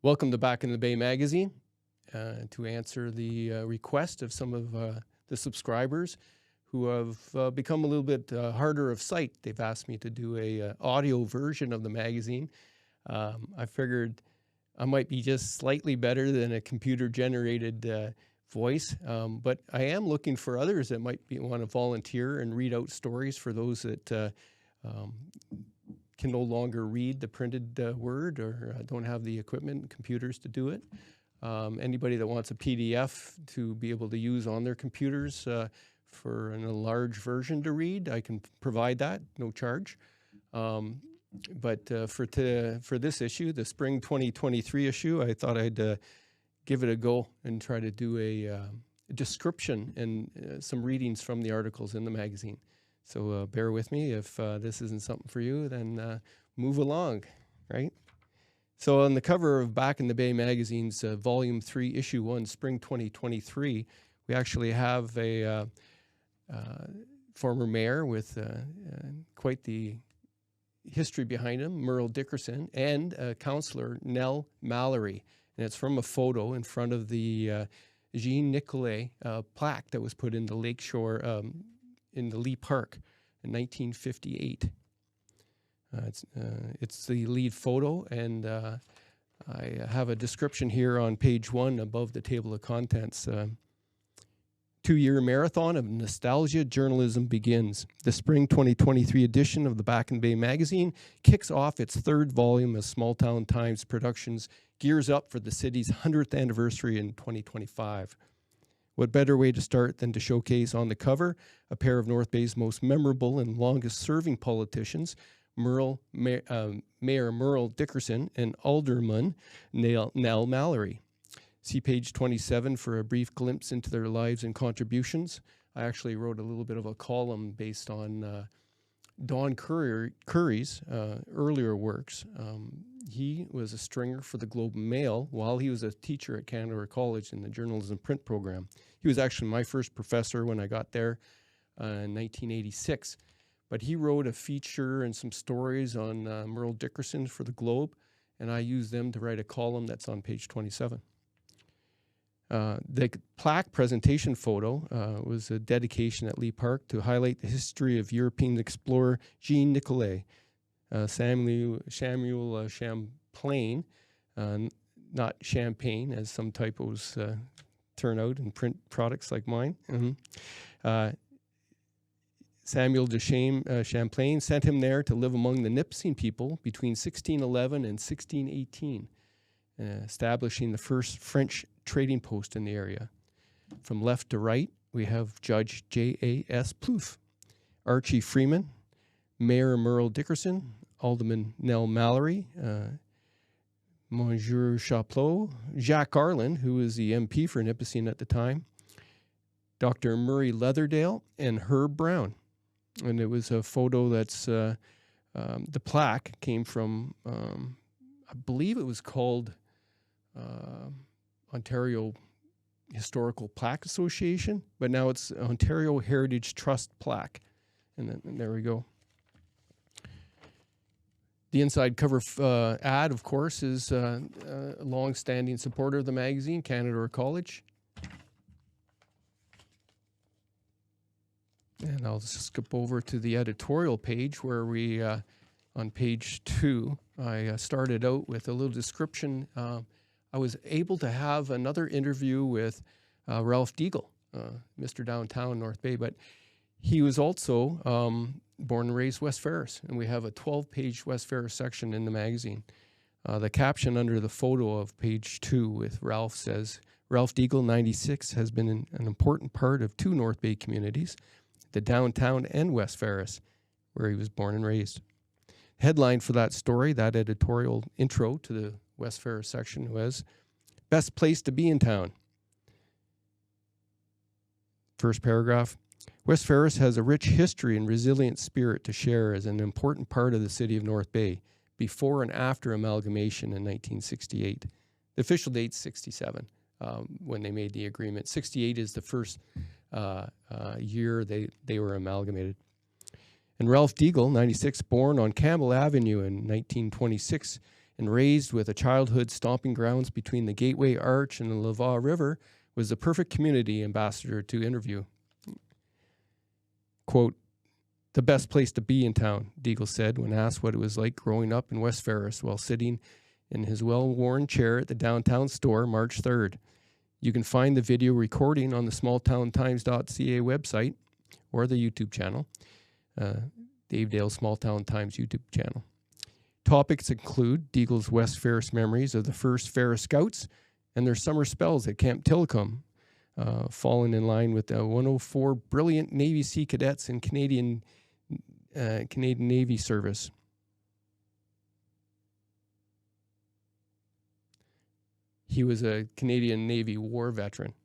Welcome to Back in the Bay magazine. To answer the request of some of the subscribers who have become a little bit harder of sight. They've asked me to do a audio version of the magazine. I figured I might be just slightly better than a computer-generated voice, but I am looking for others that might want to volunteer and read out stories for those that can no longer read the printed word or don't have the equipment and computers to do it. Anybody that wants a PDF to be able to use on their computers for an enlarged version to read, I can provide that, no charge. But for this issue, the spring 2023 issue, I thought I'd give it a go and try to do a description and some readings from the articles in the magazine. So bear with me. If this isn't something for you, then move along, right? So on the cover of Back in the Bay magazine's Volume 3, Issue 1, Spring 2023, we actually have a former mayor with quite the history behind him, Merle Dickerson, and Councillor Nell Mallory. And it's from a photo in front of the Jean Nicolet plaque that was put in the Lakeshore in the Lee Park in 1958. It's the lead photo, and I have a description here on page 1 above the table of contents. 2-year marathon of nostalgia journalism begins. The spring 2023 edition of the Back in Bay magazine kicks off its 3rd volume as Small Town Times Productions gears up for the city's 100th anniversary in 2025. What better way to start than to showcase on the cover a pair of North Bay's most memorable and longest-serving politicians, Mayor Merle Dickerson and Alderman Nell Mallory. See page 27 for a brief glimpse into their lives and contributions. I actually wrote a little bit of a column based on Don Curry's earlier works. He was a stringer for the Globe and Mail while he was a teacher at Canada College in the journalism print program. He was actually my first professor when I got there in 1986. But he wrote a feature and some stories on Merle Dickerson for the Globe, and I used them to write a column that's on page 27. The plaque presentation photo was a dedication at Lee Park to highlight the history of European explorer Jean Nicolet. Samuel Champlain, not champagne, as some typos turn out in print products like mine. Samuel de Champlain sent him there to live among the Nipissing people between 1611 and 1618, establishing the first French trading post in the area. From left to right, we have Judge J.A.S. Plouffe, Archie Freeman, Mayor Merle Dickerson, Alderman Nell Mallory, Monsieur Chaplot, Jacques Garland, who was the MP for Nipissing at the time, Dr. Murray Leatherdale, and Herb Brown. And it was a photo that's, the plaque came from, I believe it was called Ontario Historical Plaque Association, but now it's Ontario Heritage Trust Plaque. And there we go. The inside cover ad, of course, is a long-standing supporter of the magazine, Canada College. And I'll just skip over to the editorial page where we, on page 2, I started out with a little description. I was able to have another interview with Ralph Deagle, Mr. Downtown North Bay, but he was also born and raised West Ferris, and we have a 12-page West Ferris section in the magazine. The caption under the photo of page 2 with Ralph says, Ralph Deagle, 96, has been an important part of 2 North Bay communities, the downtown and West Ferris, where he was born and raised. Headline for that story, that editorial intro to the West Ferris section was, Best Place to Be in Town. First paragraph, West Ferris has a rich history and resilient spirit to share as an important part of the city of North Bay, before and after amalgamation in 1968. The official date's 67, when they made the agreement. 68 is the first year they were amalgamated. And Ralph Deagle, 96, born on Campbell Avenue in 1926, and raised with a childhood stomping grounds between the Gateway Arch and the Lavaw River, was the perfect community ambassador to interview. Quote, "The best place to be in town," Deagle said when asked what it was like growing up in West Ferris while sitting in his well-worn chair at the downtown store March 3rd. You can find the video recording on the smalltowntimes.ca website or the YouTube channel, Dave Dale Small Town Times YouTube channel. Topics include Deagle's West Ferris memories of the first Ferris Scouts and their summer spells at Camp Tillicum, falling in line with the 104 brilliant Navy Sea cadets in Canadian Navy service. He was a Canadian Navy war veteran.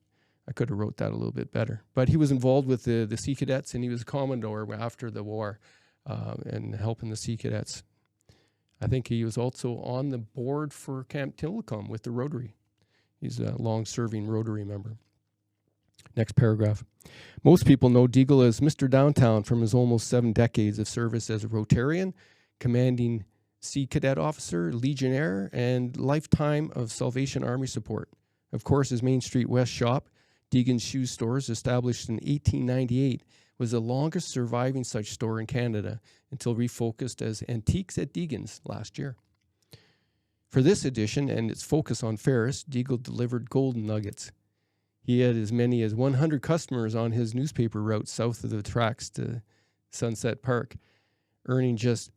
I could have wrote that a little bit better. But he was involved with the Sea Cadets, and he was a Commodore after the war and helping the Sea Cadets. I think he was also on the board for Camp Tillicum with the Rotary. He's a long-serving Rotary member. Next paragraph. Most people know Deagle as Mr. Downtown from his almost 7 decades of service as a Rotarian, commanding Sea Cadet officer, Legionnaire, and lifetime of Salvation Army support. Of course, his Main Street West shop, Deegan's Shoe Stores, established in 1898, was the longest surviving such store in Canada until refocused as Antiques at Deegan's last year. For this edition and its focus on Ferris, Deagle delivered golden nuggets. He had as many as 100 customers on his newspaper route south of the tracks to Sunset Park, earning just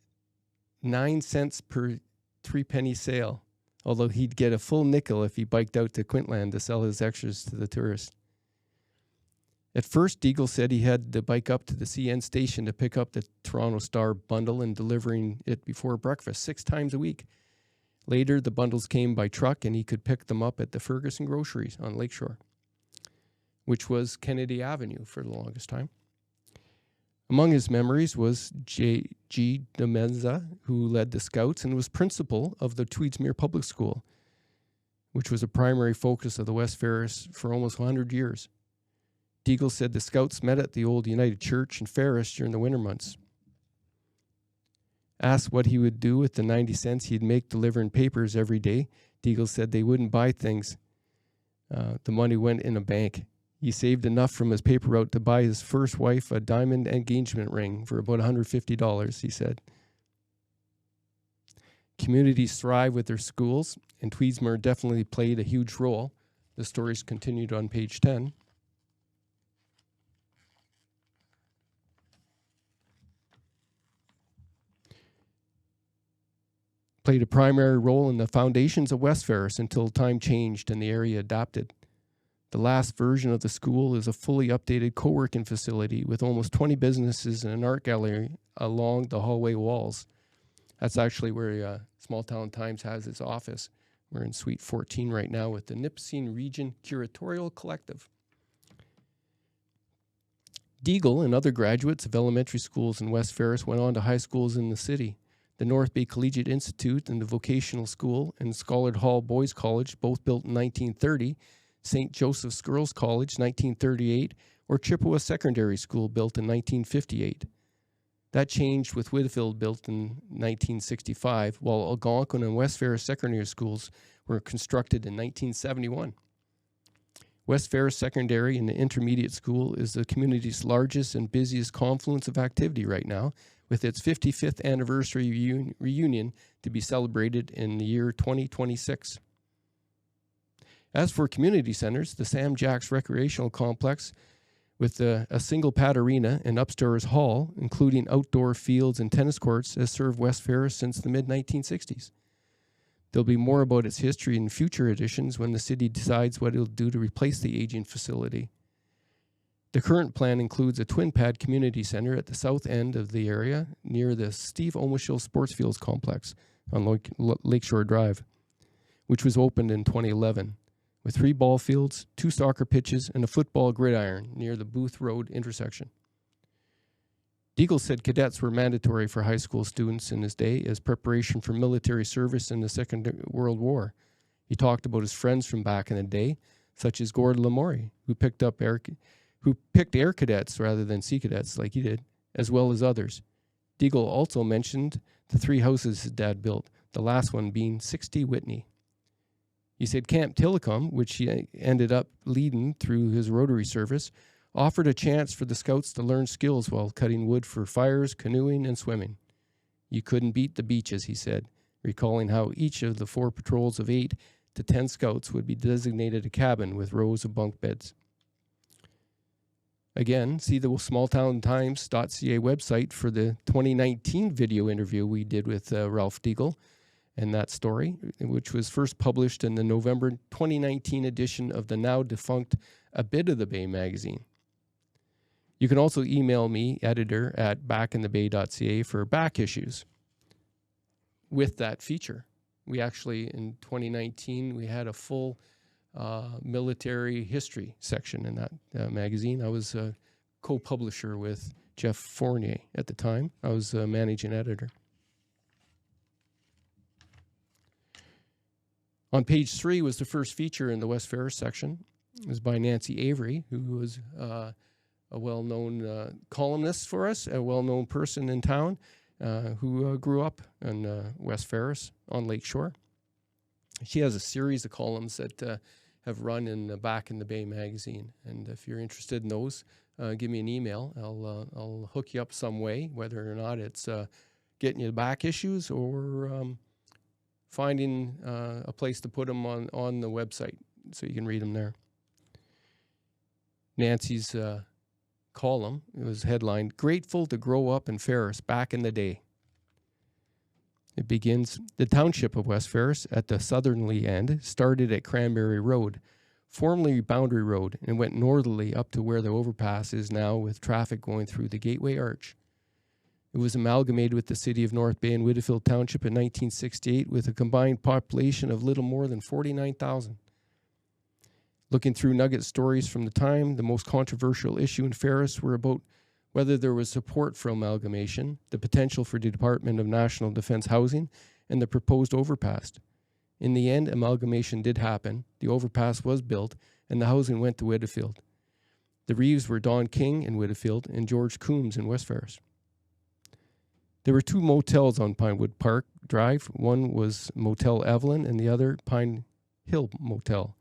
9 cents per 3-penny sale, although he'd get a full nickel if he biked out to Quintland to sell his extras to the tourists. At first, Deagle said he had to bike up to the CN station to pick up the Toronto Star bundle and delivering it before breakfast 6 times a week. Later, the bundles came by truck and he could pick them up at the Ferguson Groceries on Lakeshore, which was Kennedy Avenue for the longest time. Among his memories was J.G. Demenza, who led the Scouts and was principal of the Tweedsmuir Public School, which was a primary focus of the West Ferris for almost 100 years. Deagle said the Scouts met at the old United Church in Ferris during the winter months. Asked what he would do with the 90 cents he'd make delivering papers every day, Deagle said they wouldn't buy things. The money went in a bank. He saved enough from his paper route to buy his first wife a diamond engagement ring for about $150, he said. Communities thrive with their schools, and Tweedsmuir definitely played a huge role. The stories continued on page 10. Played a primary role in the foundations of West Ferris until time changed and the area adapted. The last version of the school is a fully updated co-working facility with almost 20 businesses and an art gallery along the hallway walls. That's actually where Small Town Times has its office. We're in Suite 14 right now with the Nipissing Region Curatorial Collective. Deagle and other graduates of elementary schools in West Ferris went on to high schools in the city. The North Bay Collegiate Institute and the Vocational School and Schollard Hall Boys College, both built in 1930, St. Joseph's Girls College, 1938, or Chippewa Secondary School, built in 1958. That changed with Whitfield, built in 1965, while Algonquin and West Ferris Secondary Schools were constructed in 1971. West Ferris Secondary and the Intermediate School is the community's largest and busiest confluence of activity right now, with its 55th anniversary reunion to be celebrated in the year 2026. As for community centers, the Sam Jacks Recreational Complex, with a single-pad arena and upstairs hall, including outdoor fields and tennis courts, has served West Ferris since the mid-1960s. There'll be more about its history in future editions when the city decides what it'll do to replace the aging facility. The current plan includes a twin-pad community center at the south end of the area near the Steve Omischel Sports Fields Complex on Lakeshore Drive, which was opened in 2011, with 3 ball fields, 2 soccer pitches, and a football gridiron near the Booth Road intersection. Deagle said cadets were mandatory for high school students in his day as preparation for military service in the Second World War. He talked about his friends from back in the day, such as Gord Lamoury, who picked air cadets rather than sea cadets like he did, as well as others. Deagle also mentioned the 3 houses his dad built, the last one being 60 Whitney. He said Camp Tillicum, which he ended up leading through his Rotary service, offered a chance for the scouts to learn skills while cutting wood for fires, canoeing, and swimming. You couldn't beat the beaches, he said, recalling how each of the 4 patrols of 8 to 10 scouts would be designated a cabin with rows of bunk beds. Again, see the smalltowntimes.ca website for the 2019 video interview we did with Ralph Deagle and that story, which was first published in the November 2019 edition of the now defunct A Bit of the Bay magazine. You can also email me, editor, at backinthebay.ca for back issues with that feature. We actually, in 2019, we had a full military history section in that magazine. I was a co-publisher with Jeff Fournier at the time. I was a managing editor. On page 3 was the first feature in the West Ferris section. It was by Nancy Avery, who was a well-known columnist for us, a well-known person in town who grew up in West Ferris on Lakeshore. She has a series of columns that have run in the Back in the Bay magazine. And if you're interested in those, give me an email. I'll hook you up some way, whether or not it's getting you back issues or finding a place to put them on the website so you can read them there. Nancy's column, it was headlined, "Grateful to Grow Up in Ferris Back in the Day." It begins, the township of West Ferris at the southerly end started at Cranberry Road, formerly Boundary Road, and went northerly up to where the overpass is now with traffic going through the Gateway Arch. It was amalgamated with the city of North Bay and Whitfield Township in 1968 with a combined population of little more than 49,000. Looking through nugget stories from the time, the most controversial issue in Ferris were about whether there was support for amalgamation, the potential for the Department of National Defense housing, and the proposed overpass. In the end, amalgamation did happen, the overpass was built, and the housing went to Whitfield. The Reeves were Don King in Whitfield and George Coombs in West Ferris. There were 2 motels on Pinewood Park Drive. One was Motel Evelyn and the other Pine Hill Motel.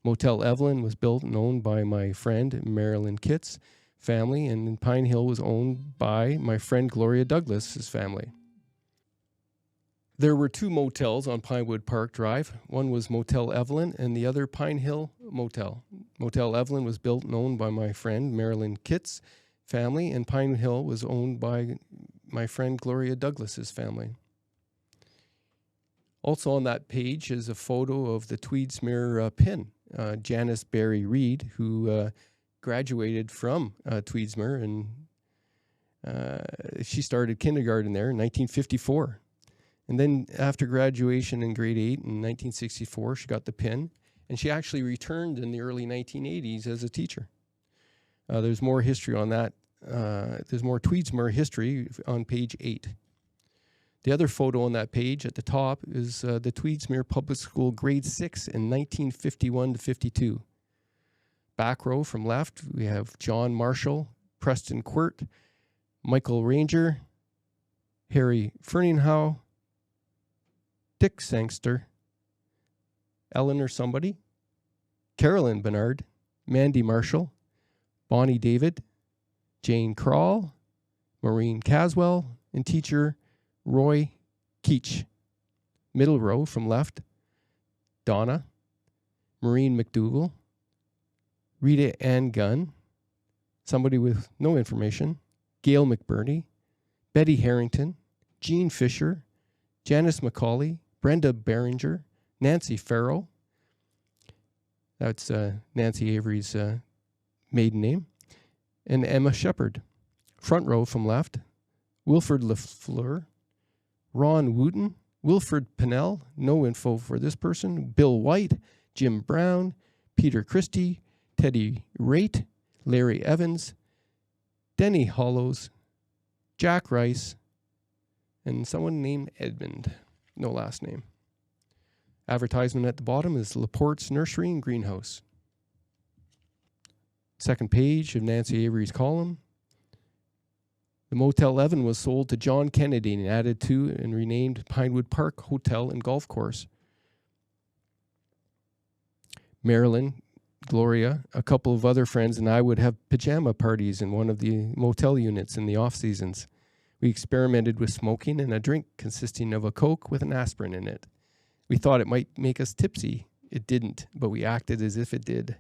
Motel Evelyn was built and owned by my friend Marilyn Kitts' family, and Pine Hill was owned by my friend Gloria Douglas's family. There were 2 motels on Pinewood Park Drive. One was Motel Evelyn and the other Pine Hill Motel. Motel Evelyn was built and owned by my friend Marilyn Kitts' family, and Pine Hill was owned by my friend Gloria Douglas's family. Also on that page is a photo of the Tweedsmuir pin. Janice Barry Reed, who graduated from Tweedsmuir, and she started kindergarten there in 1954. And then after graduation in grade 8 in 1964, she got the pin, and she actually returned in the early 1980s as a teacher. There's more history on that. There's more Tweedsmuir history on page 8. The other photo on that page at the top is the Tweedsmuir Public School grade 6 in 1951 to 52. Back row from left, we have John Marshall, Preston Quirt, Michael Ranger, Harry Ferninghow, Dick Sangster, Eleanor somebody, Carolyn Bernard, Mandy Marshall, Bonnie David, Jane Crawl, Maureen Caswell, and teacher Roy Keach. Middle row from left, Donna, Maureen McDougall, Rita Ann Gunn, somebody with no information, Gail McBurney, Betty Harrington, Jean Fisher, Janice McCauley, Brenda Behringer, Nancy Farrell, that's Nancy Avery's maiden name, and Emma Shepard. Front row from left, Wilford Lafleur, Ron Wooten, Wilfred Pinnell, no info for this person, Bill White, Jim Brown, Peter Christie, Teddy Raitt, Larry Evans, Denny Hollows, Jack Rice, and someone named Edmund, no last name. Advertisement at the bottom is Laporte's Nursery and Greenhouse. Second page of Nancy Avery's column. The Motel 11 was sold to John Kennedy and added to and renamed Pinewood Park Hotel and Golf Course. Marilyn, Gloria, a couple of other friends, and I would have pajama parties in one of the motel units in the off-seasons. We experimented with smoking and a drink consisting of a Coke with an aspirin in it. We thought it might make us tipsy. It didn't, but we acted as if it did.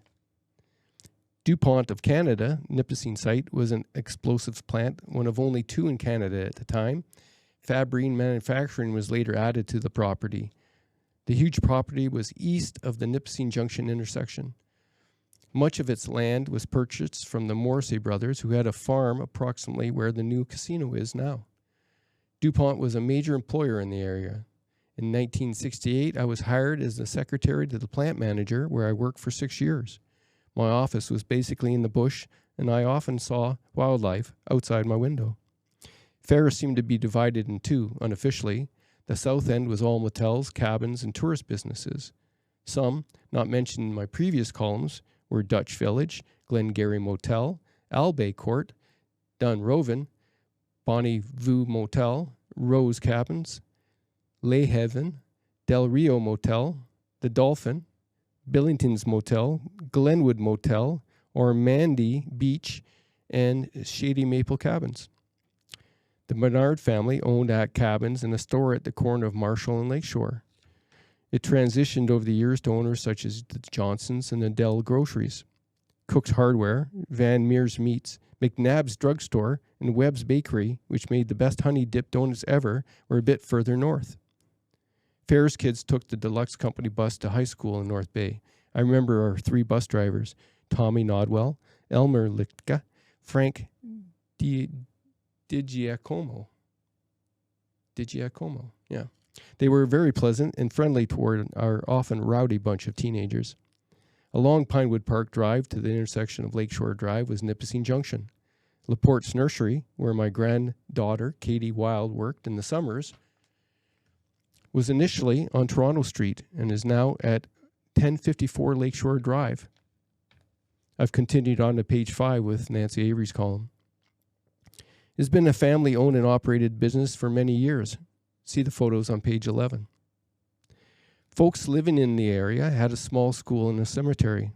DuPont of Canada, Nipissing site, was an explosives plant, one of only 2 in Canada at the time. Fabrine Manufacturing was later added to the property. The huge property was east of the Nipissing Junction intersection. Much of its land was purchased from the Morrissey brothers, who had a farm approximately where the new casino is now. DuPont was a major employer in the area. In 1968, I was hired as the secretary to the plant manager, where I worked for 6 years. My office was basically in the bush, and I often saw wildlife outside my window. Ferris seemed to be divided in 2, unofficially. The south end was all motels, cabins, and tourist businesses. Some, not mentioned in my previous columns, were Dutch Village, Glengarry Motel, Albay Court, Dunroven, Bonnie Vue Motel, Rose Cabins, Lay Heaven, Del Rio Motel, The Dolphin, Billington's Motel, Glenwood Motel, Ormandy Beach, and Shady Maple Cabins. The Bernard family owned cabins and a store at the corner of Marshall and Lakeshore. It transitioned over the years to owners such as the Johnsons and Adele Groceries, Cook's Hardware, Van Meer's Meats, McNabb's Drugstore, and Webb's Bakery, which made the best honey dip donuts ever, were a bit further north. Ferris kids took the Deluxe Company bus to high school in North Bay. I remember our 3 bus drivers, Tommy Nodwell, Elmer Litka, Frank DiGiacomo. DiGiacomo, yeah. They were very pleasant and friendly toward our often rowdy bunch of teenagers. Along Pinewood Park Drive to the intersection of Lakeshore Drive was Nipissing Junction. Laporte's Nursery, where my granddaughter, Katie Wild, worked in the summers, was initially on Toronto Street and is now at 1054 Lakeshore Drive. I've continued on to page 5 with Nancy Avery's column. It's been a family-owned and operated business for many years. See the photos on page 11. Folks living in the area had a small school and a cemetery,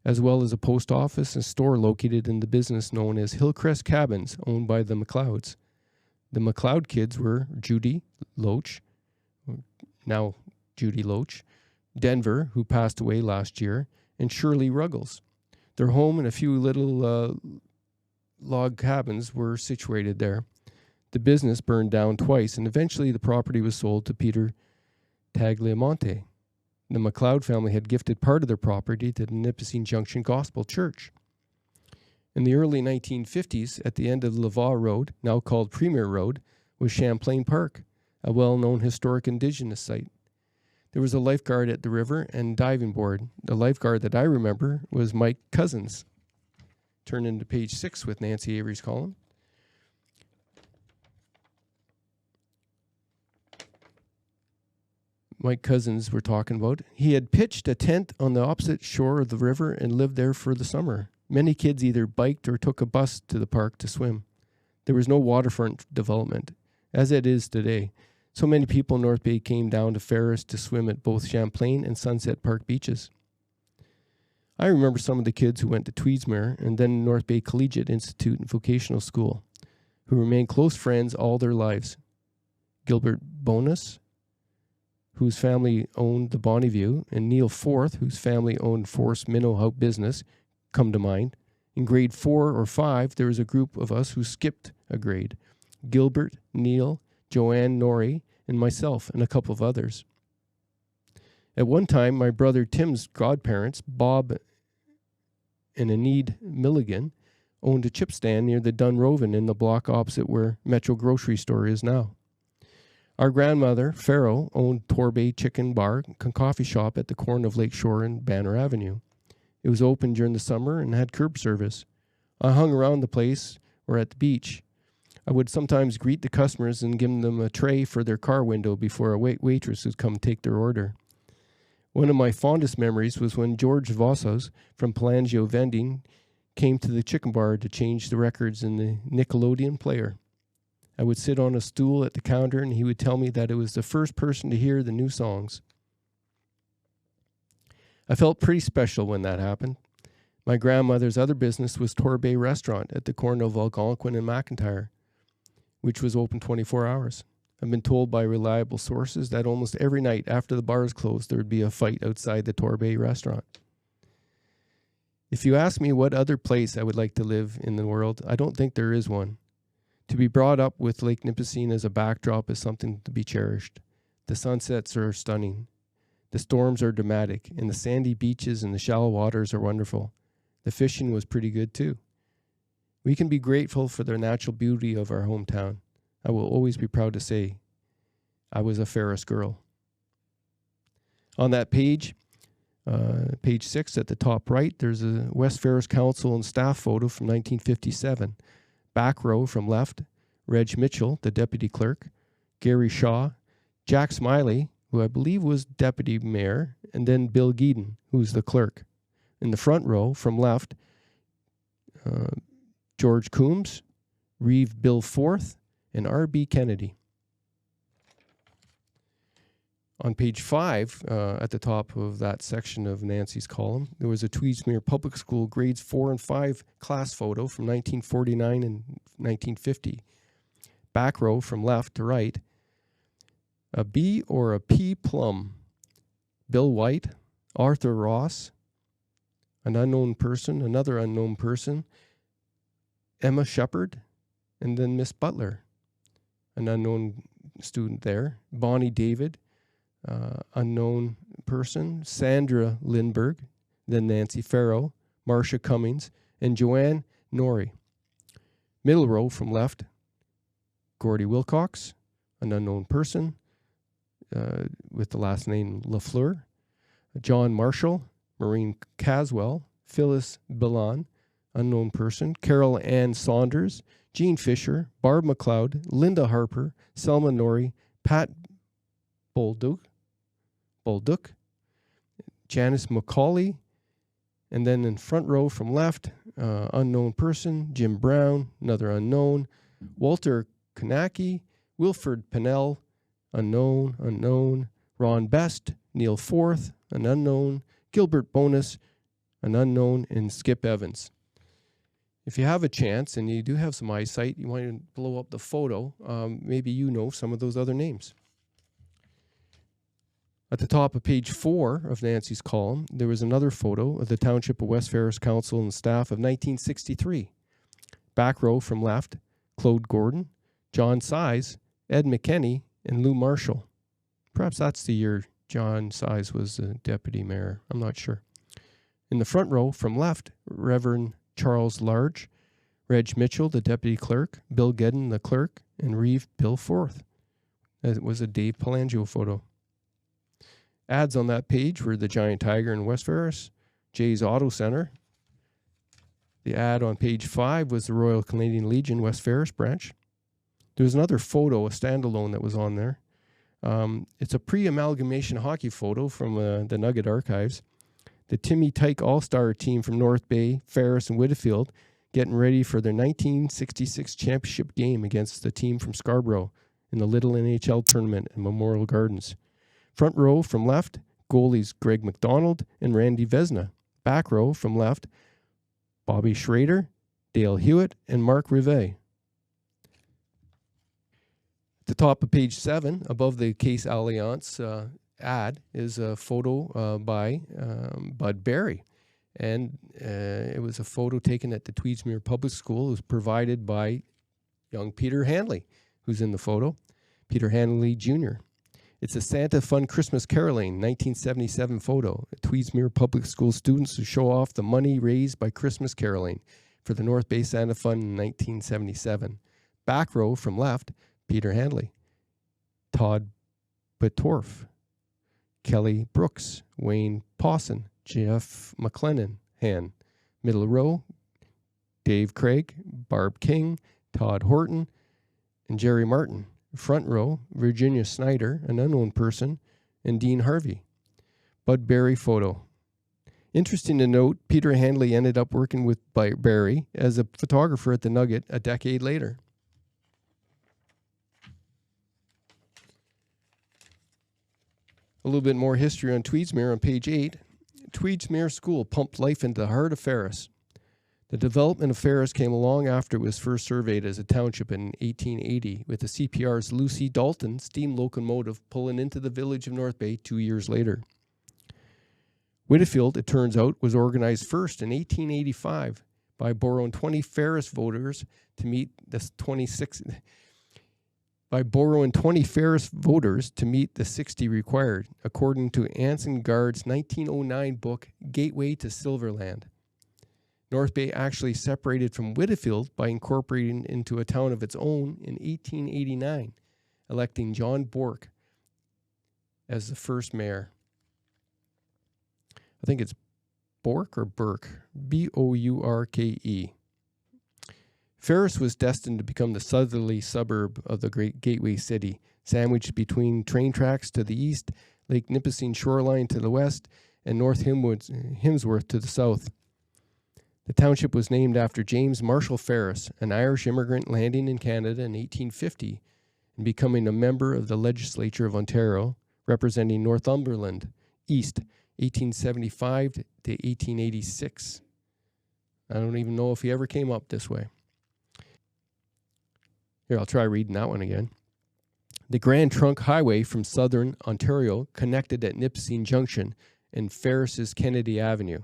as well as a post office and store located in the business known as Hillcrest Cabins, owned by the McLeods. The McLeod kids were Judy Loach, now Judy Loach, Denver, who passed away last year, and Shirley Ruggles. Their home and a few little log cabins were situated there. The business burned down twice, and eventually the property was sold to Peter Tagliamonte. The McLeod family had gifted part of their property to the Nipissing Junction Gospel Church. In the early 1950s, at the end of Laval Road, now called Premier Road, was Champlain Park, a well-known historic indigenous site. There was a lifeguard at the river and diving board. The lifeguard that I remember was Mike Cousins. Turn into page 6 with Nancy Avery's column. Mike Cousins we're talking about. He had pitched a tent on the opposite shore of the river and lived there for the summer. Many kids either biked or took a bus to the park to swim. There was no waterfront development, as it is today. So many people in North Bay came down to Ferris to swim at both Champlain and Sunset Park beaches. I remember some of the kids who went to Tweedsmuir and then North Bay Collegiate Institute and Vocational School, who remained close friends all their lives. Gilbert Bonus, whose family owned the Bonnyview, and Neil Forth, whose family owned Force Minnow House Business, come to mind. In grade 4 or 5, there was a group of us who skipped a grade. Gilbert, Neil, Joanne Norrie, and myself, and a couple of others. At one time, my brother Tim's godparents, Bob and Enid Milligan, owned a chip stand near the Dunroven in the block opposite where Metro Grocery Store is now. Our grandmother, Farrell, owned Torbay Chicken Bar and coffee shop at the corner of Lakeshore and Banner Avenue. It was open during the summer and had curb service. I hung around the place or at the beach. I would sometimes greet the customers and give them a tray for their car window before a waitress would come take their order. One of my fondest memories was when George Vossas from Palangio Vending came to the chicken bar to change the records in the Nickelodeon player. I would sit on a stool at the counter and he would tell me that it was the first person to hear the new songs. I felt pretty special when that happened. My grandmother's other business was Torbay Restaurant at the corner of Algonquin and McIntyre, which was open 24 hours. I've been told by reliable sources that almost every night after the bars closed, there would be a fight outside the Torbay Restaurant. If you ask me what other place I would like to live in the world, I don't think there is one. To be brought up with Lake Nipissing as a backdrop is something to be cherished. The sunsets are stunning. The storms are dramatic, and the sandy beaches and the shallow waters are wonderful. The fishing was pretty good too. We can be grateful for the natural beauty of our hometown. I will always be proud to say I was a Ferris girl. On that page, page 6 at the top right, there's a West Ferris Council and staff photo from 1957. Back row from left, Reg Mitchell, the deputy clerk, Gary Shaw, Jack Smiley, who I believe was deputy mayor, and then Bill Geeden, who's the clerk. In the front row from left, George Coombs, Reeve Bill Forth, and R.B. Kennedy. On page 5, at the top of that section of Nancy's column, there was a Tweedsmuir Public School grades 4 and 5 class photo from 1949 and 1950. Back row from left to right, a B or a P plum, Bill White, Arthur Ross, an unknown person, another unknown person, Emma Shepard, and then Miss Butler, an unknown student there, Bonnie David, unknown person, Sandra Lindbergh, then Nancy Farrow, Marcia Cummings, and Joanne Norrie. Middle row from left, Gordy Wilcox, an unknown person, with the last name LaFleur, John Marshall, Maureen Caswell, Phyllis Billan, unknown person, Carol Ann Saunders, Jean Fisher, Barb McLeod, Linda Harper, Selma Norrie, Pat Bolduc, Janice McCauley, and then in front row from left, unknown person, Jim Brown, another unknown, Walter Kanaki, Wilford Pennell, unknown, Ron Best, Neil Forth, an unknown, Gilbert Bonus, an unknown, and Skip Evans. If you have a chance and you do have some eyesight, you want to blow up the photo, maybe you know some of those other names. At the top of page 4 of Nancy's column, there was another photo of the Township of West Ferris Council and staff of 1963. Back row from left, Claude Gordon, John Size, Ed McKenney, and Lou Marshall. Perhaps that's the year John Size was deputy mayor. I'm not sure. In the front row from left, Reverend Charles Large, Reg Mitchell, the deputy clerk, Bill Gedden, the clerk, and Reeve Bill Forth. It was a Dave Palangio photo. Ads on that page were the Giant Tiger in West Ferris, Jay's Auto Center. The ad on page 5 was the Royal Canadian Legion West Ferris branch. There was another photo, a standalone that was on there. It's a pre-amalgamation hockey photo from the Nugget Archives. The Timmy Tyke All-Star team from North Bay, Ferris, and Whitfield getting ready for their 1966 championship game against the team from Scarborough in the Little NHL tournament in Memorial Gardens. Front row from left, goalies Greg McDonald and Randy Vesna. Back row from left, Bobby Schrader, Dale Hewitt, and Mark Rivet. At the top of page 7, above the Case Alliance ad, is a photo by Bud Barry. And it was a photo taken at the Tweedsmuir Public School. It was provided by young Peter Hanley, who's in the photo, Peter Hanley Jr. It's a Santa Fun Christmas Caroling 1977 photo. Tweedsmuir Public School students who show off the money raised by Christmas caroling for the North Bay Santa Fun in 1977. Back row from left, Peter Hanley, Todd Betorf, Kelly Brooks, Wayne Pawson, Jeff McLennan, Han. Middle row, Dave Craig, Barb King, Todd Horton, and Jerry Martin. Front row, Virginia Snyder, an unknown person, and Dean Harvey. Bud Barry photo. Interesting to note, Peter Handley ended up working with Barrie as a photographer at the Nugget a decade later. A little bit more history on Tweedsmuir on page 8. Tweedsmuir School pumped life into the heart of Ferris. The development of Ferris came along after it was first surveyed as a township in 1880, with the CPR's Lucy Dalton steam locomotive pulling into the village of North Bay 2 years later. Whitfield, it turns out, was organized first in 1885 by borrowing 20 Ferris voters to meet the 60 required, according to Anson Guard's 1909 book, Gateway to Silverland. North Bay actually separated from Whitfield by incorporating into a town of its own in 1889, electing John Bourke as the first mayor. I think it's Bourke or Burke, Bourke. Ferris was destined to become the southerly suburb of the great gateway city, sandwiched between train tracks to the east, Lake Nipissing shoreline to the west, and North Hemsworth to the south. The township was named after James Marshall Ferris, an Irish immigrant landing in Canada in 1850 and becoming a member of the Legislature of Ontario, representing Northumberland East, 1875 to 1886. I don't even know if he ever came up this way. Here, I'll try reading that one again. The Grand Trunk Highway from southern Ontario connected at Nipissing Junction and Ferris's Kennedy Avenue,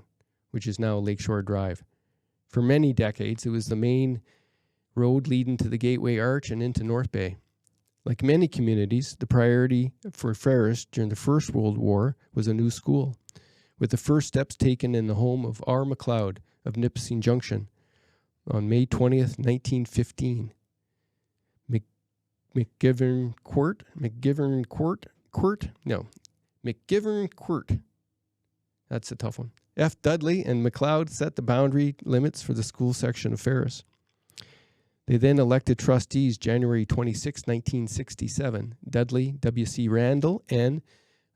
which is now Lakeshore Drive. For many decades, it was the main road leading to the Gateway Arch and into North Bay. Like many communities, the priority for Ferris during the First World War was a new school, with the first steps taken in the home of R. McLeod of Nipissing Junction on May 20th, 1915. McGivern Court. That's a tough one. F. Dudley and McLeod set the boundary limits for the school section of Ferris. They then elected trustees January 26, 1967. Dudley, W.C. Randall, and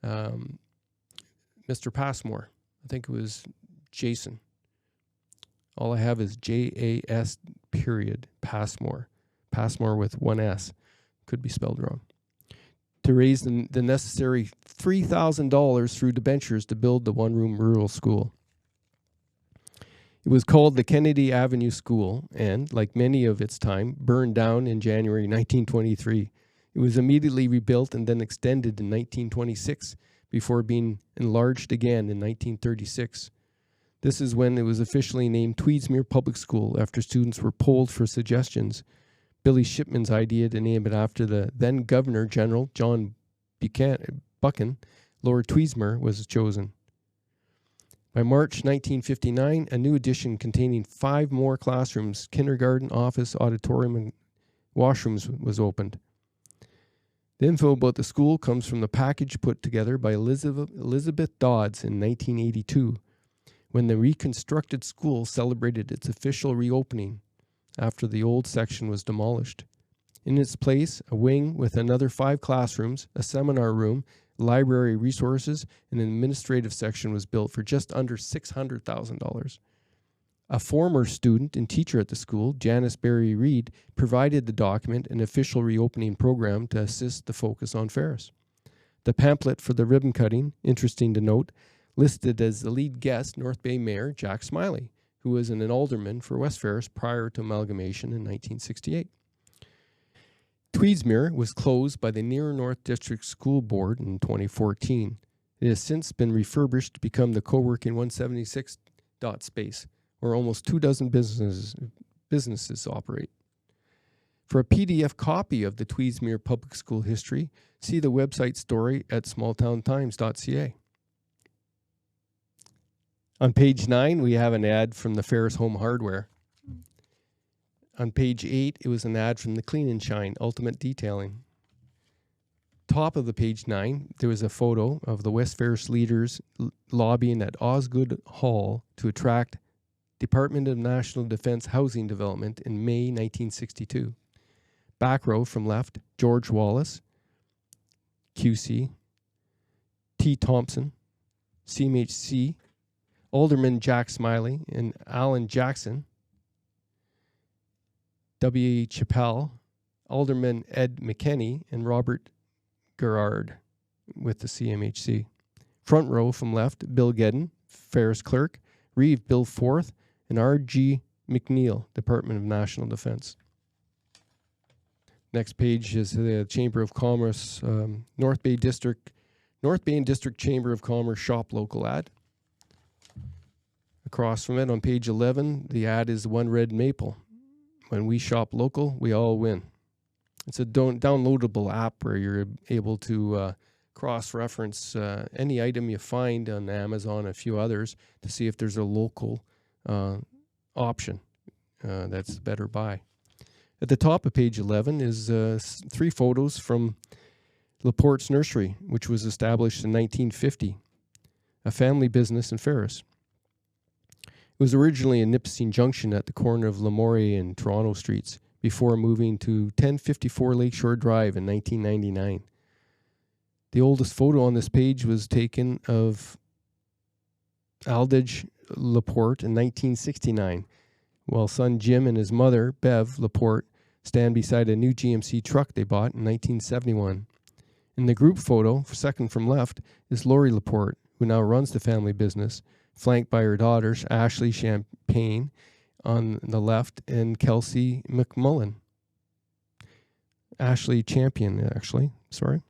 Mr. Passmore. I think it was Jason. All I have is J-A-S period, Passmore. Passmore with one S. Could be spelled wrong. To raise the necessary $3,000 through debentures to build the one-room rural school. It was called the Kennedy Avenue School and, like many of its time, burned down in January 1923. It was immediately rebuilt and then extended in 1926 before being enlarged again in 1936. This is when it was officially named Tweedsmuir Public School after students were polled for suggestions. Billy Shipman's idea to name it after the then Governor General John Buchan, Lord Tweedsmuir, was chosen. By March 1959, a new addition containing 5 more classrooms, kindergarten, office, auditorium, and washrooms was opened. The info about the school comes from the package put together by Elizabeth Dodds in 1982, when the reconstructed school celebrated its official reopening after the old section was demolished. In its place, a wing with another 5 classrooms, a seminar room, library resources, and an administrative section was built for just under $600,000. A former student and teacher at the school, Janice Barry Reed, provided the document an official reopening program to assist the focus on Ferris. The pamphlet for the ribbon cutting, interesting to note, listed as the lead guest North Bay Mayor Jack Smiley, who was an alderman for West Ferris prior to amalgamation in 1968. Tweedsmuir was closed by the Near North District School Board in 2014. It has since been refurbished to become the Co-working 176 dot space, where almost 24 businesses operate. For a PDF copy of the Tweedsmuir Public School history, see the website story at smalltowntimes.ca. On page 9, we have an ad from the Ferris Home Hardware. On page 8, it was an ad from the Clean and Shine Ultimate Detailing. Top of the page 9, there was a photo of the West Ferris leaders lobbying at Osgood Hall to attract Department of National Defense housing development in May 1962. Back row from left, George Wallace, QC, T. Thompson, CMHC, Alderman Jack Smiley and Alan Jackson, W. Chappell, Alderman Ed McKenney, and Robert Gerard with the CMHC. Front row from left, Bill Gedden, Ferris Clerk, Reeve Bill Forth, and R.G. McNeil, Department of National Defense. Next page is the Chamber of Commerce, North Bay and District Chamber of Commerce shop local ad. Across from it on page 11, the ad is One Red Maple. When we shop local, we all win. It's a downloadable app where you're able to cross-reference any item you find on Amazon and a few others to see if there's a local option that's a better buy. At the top of page 11 is 3 photos from Laporte's Nursery, which was established in 1950, a family business in Ferris. It was originally in Nipissing Junction at the corner of Lamoureux and Toronto Streets before moving to 1054 Lakeshore Drive in 1999. The oldest photo on this page was taken of Aldridge Laporte in 1969, while son Jim and his mother, Bev Laporte, stand beside a new GMC truck they bought in 1971. In the group photo, second from left, is Lori Laporte, who now runs the family business, flanked by her daughters, Ashley Champagne on the left and Kelsey McMullen. Ashley Champion, actually, sorry.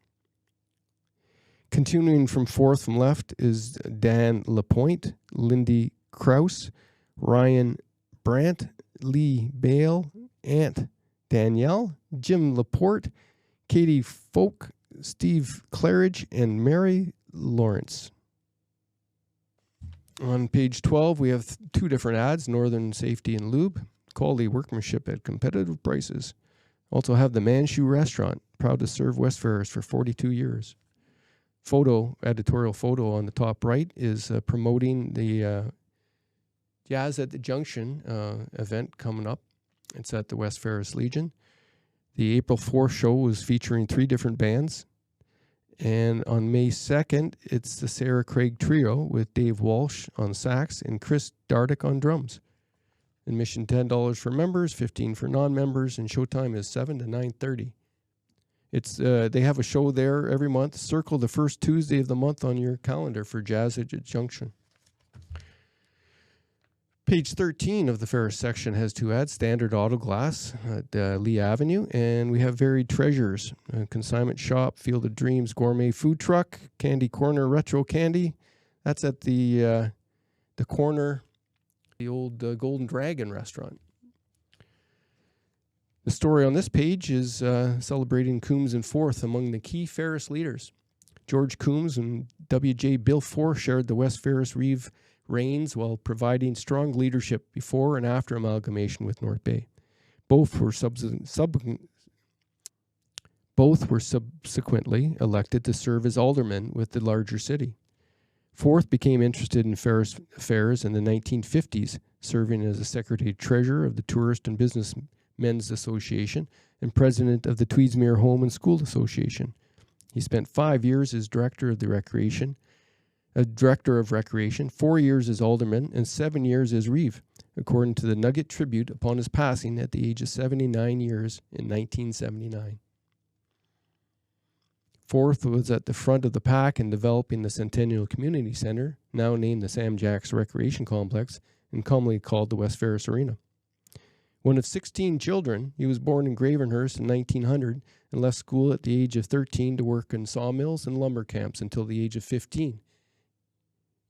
Continuing from fourth from left is Dan Lapointe, Lindy Krause, Ryan Brandt, Lee Bale, Aunt Danielle, Jim Laporte, Katie Folk, Steve Claridge, and Mary Lawrence. On page 12, we have 2 different ads, Northern Safety and Lube, quality workmanship at competitive prices. Also have the Manchu Restaurant, proud to serve West Ferris for 42 years. Editorial photo on the top right is promoting the Jazz at the Junction event coming up. It's at the West Ferris Legion. The April 4th show was featuring 3 different bands. And on May 2nd, it's the Sarah Craig Trio with Dave Walsh on sax and Chris Dardick on drums. Admission $10 for members, $15 for non-members, and showtime is 7 to 9:30. They have a show there every month. Circle the first Tuesday of the month on your calendar for Jazz at the Junction. Page 13 of the Ferris section has 2 ads, Standard Auto Glass at Lee Avenue, and we have Varied Treasures, Consignment Shop, Field of Dreams Gourmet Food Truck, Candy Corner Retro Candy. That's at the corner, the old Golden Dragon restaurant. The story on this page is celebrating Coombs and Forth among the key Ferris leaders. George Coombs and W.J. Bill Forth shared the West Ferris Reeve reigns while providing strong leadership before and after amalgamation with North Bay. Both were subsequently elected to serve as aldermen with the larger city. Forth became interested in Ferris affairs in the 1950s, serving as the Secretary-Treasurer of the Tourist and Businessmen's Association and President of the Tweedsmuir Home and School Association. He spent 5 years as Director of Recreation, 4 years as Alderman, and 7 years as Reeve, according to the Nugget Tribute upon his passing at the age of 79 years in 1979. Forth was at the front of the pack in developing the Centennial Community Center, now named the Sam Jacks Recreation Complex, and commonly called the West Ferris Arena. One of 16 children, he was born in Gravenhurst in 1900 and left school at the age of 13 to work in sawmills and lumber camps until the age of 15.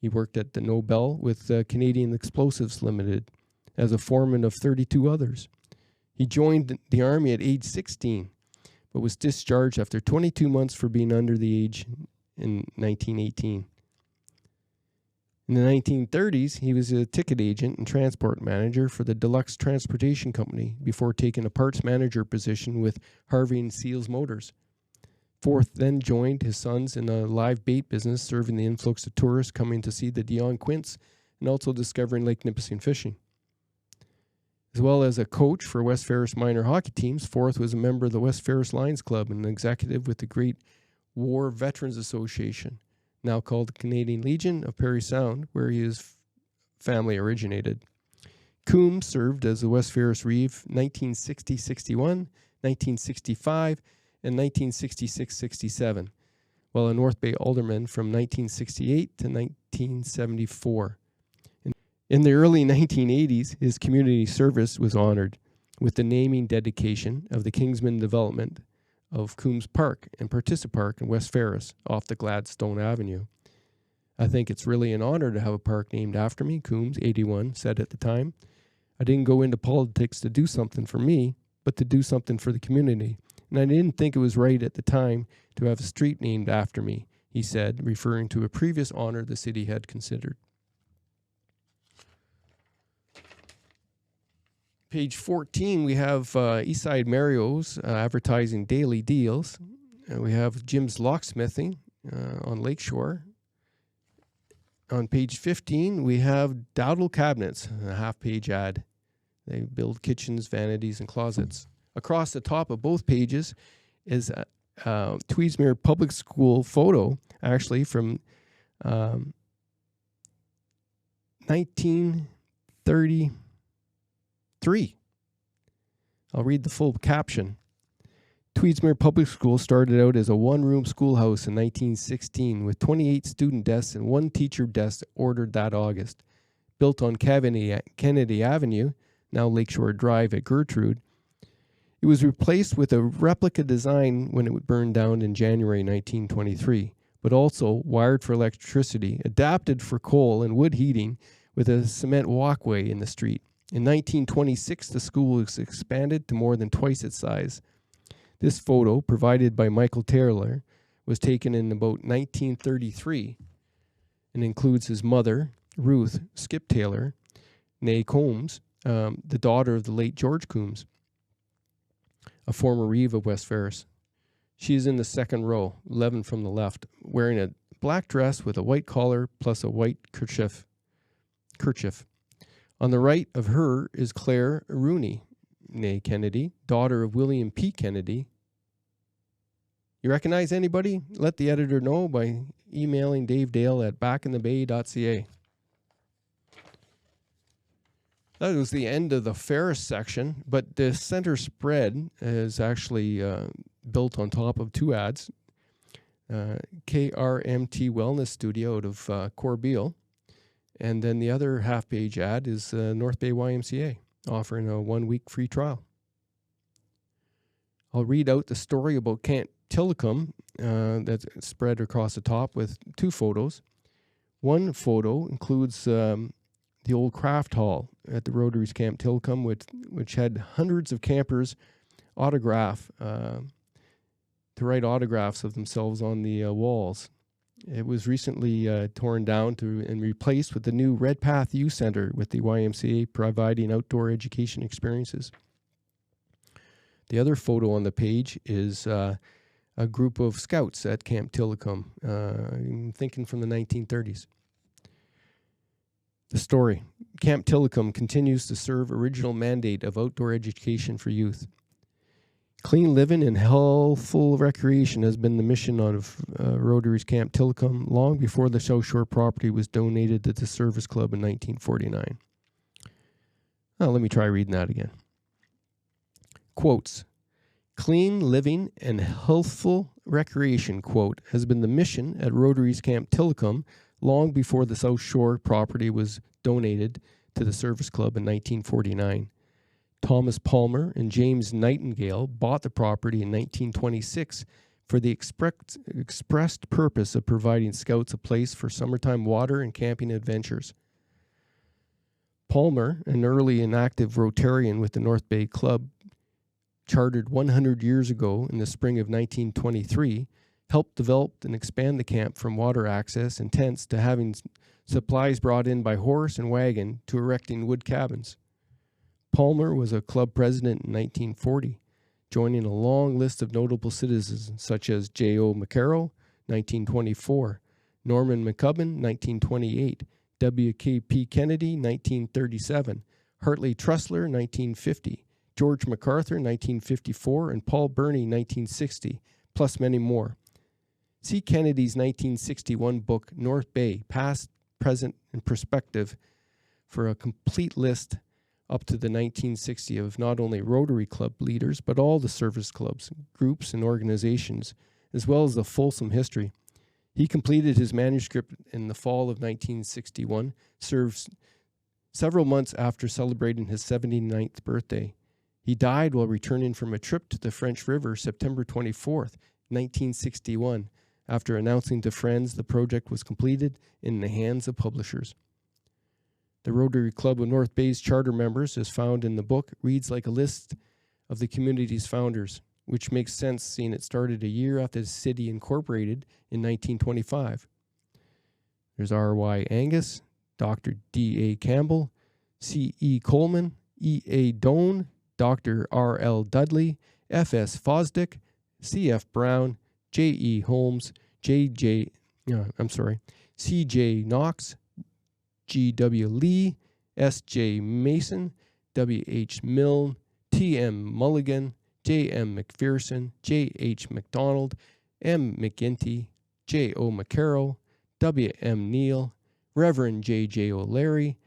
He worked at the Nobel with Canadian Explosives Limited as a foreman of 32 others. He joined the Army at age 16, but was discharged after 22 months for being under the age in 1918. In the 1930s, he was a ticket agent and transport manager for the Deluxe Transportation Company before taking a parts manager position with Harvey and Seals Motors. Forth then joined his sons in a live bait business, serving the influx of tourists coming to see the Dion Quints and also discovering Lake Nipissing fishing. As well as a coach for West Ferris minor hockey teams, Forth was a member of the West Ferris Lions Club and an executive with the Great War Veterans Association, now called the Canadian Legion of Parry Sound, where he is family originated. Coombs served as the West Ferris Reeve 1960-61, 1965, and 1966-67, while a North Bay alderman from 1968 to 1974. In the early 1980s, his community service was honored with the naming dedication of the Kingsman development of Coombs Park and Partissa Park in West Ferris off the Gladstone Avenue. I think it's really an honor to have a park named after me, Coombs, 81, said at the time. I didn't go into politics to do something for me, but to do something for the community. And I didn't think it was right at the time to have a street named after me, he said, referring to a previous honor the city had considered. Page 14, we have Eastside Mario's advertising daily deals. We have Jim's Locksmithing on Lakeshore. On page 15, we have Dowdle Cabinets, a half-page ad. They build kitchens, vanities, and closets. Across the top of both pages is a Tweedsmuir Public School photo, actually from 1933. I'll read the full caption. Tweedsmuir Public School started out as a one-room schoolhouse in 1916 with 28 student desks and one teacher desk ordered that August. Built on Kennedy Avenue, now Lakeshore Drive at Gertrude, it was replaced with a replica design when it burned down in January 1923, but also wired for electricity, adapted for coal and wood heating with a cement walkway in the street. In 1926, the school was expanded to more than twice its size. This photo, provided by Michael Taylor, was taken in about 1933 and includes his mother, Ruth Skip Taylor, née Coombs, the daughter of the late George Coombs, a former reeve of West Ferris. She is in the second row, 11 from the left, wearing a black dress with a white collar plus a white kerchief. On the right of her is Claire Rooney, née Kennedy, daughter of William P. Kennedy. You recognize anybody? Let the editor know by emailing Dave Dale at backinthebay.ca. That was the end of the Ferris section, but the center spread is actually built on top of two ads. KRMT Wellness Studio out of Corbeil. And then the other half-page ad is North Bay YMCA, offering a 1-week free trial. I'll read out the story about Camp Tillicum that's spread across the top with two photos. One photo includes the old craft hall at the Rotaries Camp Tillicum, which had hundreds of campers autograph to write autographs of themselves on the walls. It was recently torn down and replaced with the new Redpath Youth Center with the YMCA providing outdoor education experiences. The other photo on the page is a group of scouts at Camp Tillicum, I'm thinking from the 1930s. The story. Camp Tillicum continues to serve original mandate of outdoor education for youth. Clean living and healthful recreation has been the mission of Rotaries Camp Tillicum long before the South Shore property was donated to the Service Club in 1949. Now, let me try reading that again. Quotes. Clean living and healthful recreation, quote, has been the mission at Rotaries Camp Tillicum long before the South Shore property was donated to the Service Club in 1949. Thomas Palmer and James Nightingale bought the property in 1926 for the expressed purpose of providing scouts a place for summertime water and camping adventures. Palmer, an early and active Rotarian with the North Bay Club, chartered 100 years ago in the spring of 1923, helped develop and expand the camp from water access and tents to having supplies brought in by horse and wagon to erecting wood cabins. Palmer was a club president in 1940, joining a long list of notable citizens such as J.O. McCarroll, 1924, Norman McCubbin, 1928, W.K.P. Kennedy, 1937, Hartley Trussler, 1950, George MacArthur, 1954, and Paul Burney, 1960, plus many more. See Kennedy's 1961 book, North Bay, Past, Present, and Perspective, for a complete list up to the 1960 of not only Rotary Club leaders, but all the service clubs, groups, and organizations, as well as the fulsome history. He completed his manuscript in the fall of 1961, served several months after celebrating his 79th birthday. He died while returning from a trip to the French River September 24th, 1961, after announcing to friends the project was completed in the hands of publishers. The Rotary Club of North Bay's charter members, as found in the book, reads like a list of the community's founders, which makes sense seeing it started a year after the city incorporated in 1925. There's R.Y. Angus, Dr. D.A. Campbell, C.E. Coleman, E.A. Doan, Dr. R.L. Dudley, F.S. Fosdick, C.F. Brown, J.E. Holmes, C.J. Knox, G.W. Lee, S.J. Mason, W.H. Milne, T.M. Mulligan, J.M. McPherson, J.H. McDonald, M. McGinty, J.O. McCarroll, W.M. Neal, Reverend J.J. O'Leary,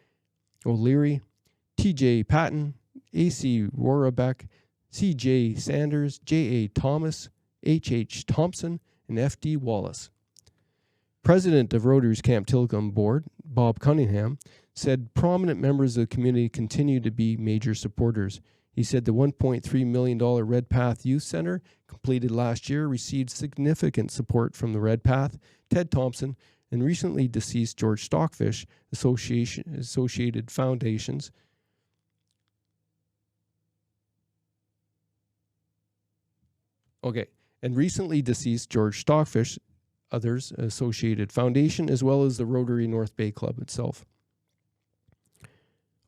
T.J. Patton, A.C. Rorabeck, C.J. Sanders, J.A. Thomas, H.H. Thompson, and F.D. Wallace. President of Rotary's Camp Tillicum Board, Bob Cunningham, said prominent members of the community continue to be major supporters. He said the $1.3 million Redpath Youth Center, completed last year, received significant support from the Redpath, Ted Thompson, and recently deceased George Stockfish Associated Foundations. And recently deceased George Stockfish, others Associated Foundation, as well as the Rotary North Bay Club itself.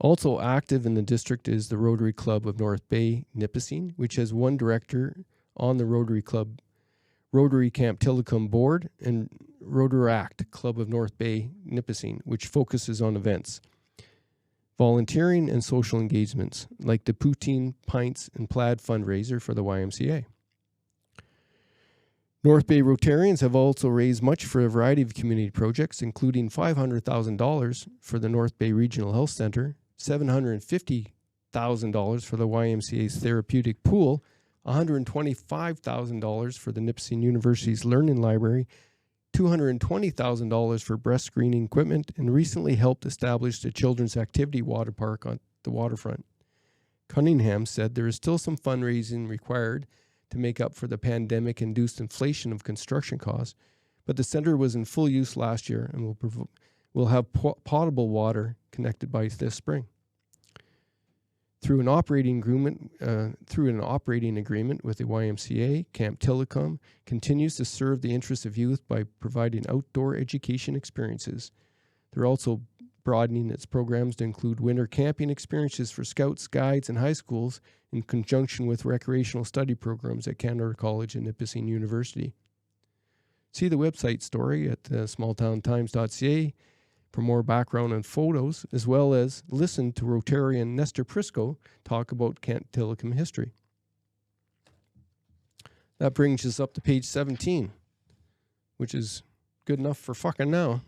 Also active in the district is the Rotary Club of North Bay, Nipissing, which has one director on the Rotary Club, Rotary Camp Tillicum Board, and Rotaract Club of North Bay, Nipissing, which focuses on events, volunteering, and social engagements, like the Poutine, Pints, and Plaid fundraiser for the YMCA. North Bay Rotarians have also raised much for a variety of community projects, including $500,000 for the North Bay Regional Health Center, $750,000 for the YMCA's therapeutic pool, $125,000 for the Nipissing University's Learning Library, $220,000 for breast screening equipment, and recently helped establish the Children's Activity Water Park on the waterfront. Cunningham said there is still some fundraising required to make up for the pandemic-induced inflation of construction costs, but the center was in full use last year and will have potable water connected by this spring. Through an operating agreement with the YMCA, Camp Tillicum continues to serve the interests of youth by providing outdoor education experiences. They're also broadening its programs to include winter camping experiences for scouts, guides, and high schools in conjunction with recreational study programs at Canada College and Nipissing University. See the website story at smalltowntimes.ca for more background and photos, as well as listen to Rotarian Nestor Prisco talk about Camp Tillicum history. That brings us up to page 17, which is good enough for fucking now.